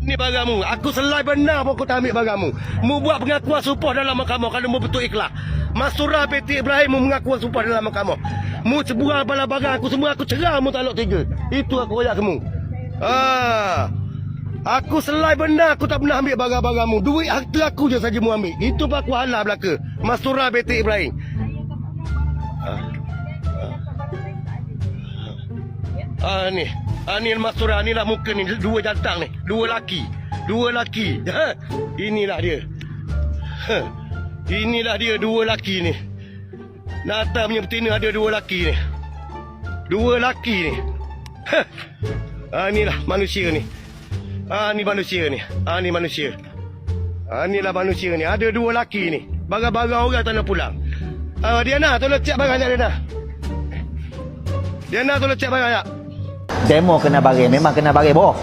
Ni barangmu. Aku selai benar pun aku tak ambil barangmu. Mu buat pengakuan sumpah dalam mahkamah kalau mu betul ikhlas. Masura binti Ibrahim mu mengakuan sumpah dalam mahkamah. Mu sebuah bala barang aku semua aku cerah mu taluk 3. Itu aku royak kamu. Aku selai benar aku tak pernah ambil barang-barangmu. Duit harta aku je saja mu ambil. Itu pun aku halal belaka. Masura binti Ibrahim. Ni Masura ni lah muka ni. Dua jantan ni. Dua laki. Inilah dia. Inilah dia dua laki ni. Nata punya betina ada dua laki ni. Dua laki ni. Inilah manusia ni. Ni manusia ni. Ni manusia. Inilah manusia ni. Ada dua laki ni. Barang-barang orang tak nak pulang. Diana, tolong cek barang sekejap Diana. Diana, tolong cek barang sekejap. Demo kena bagi, memang kena bagi boh.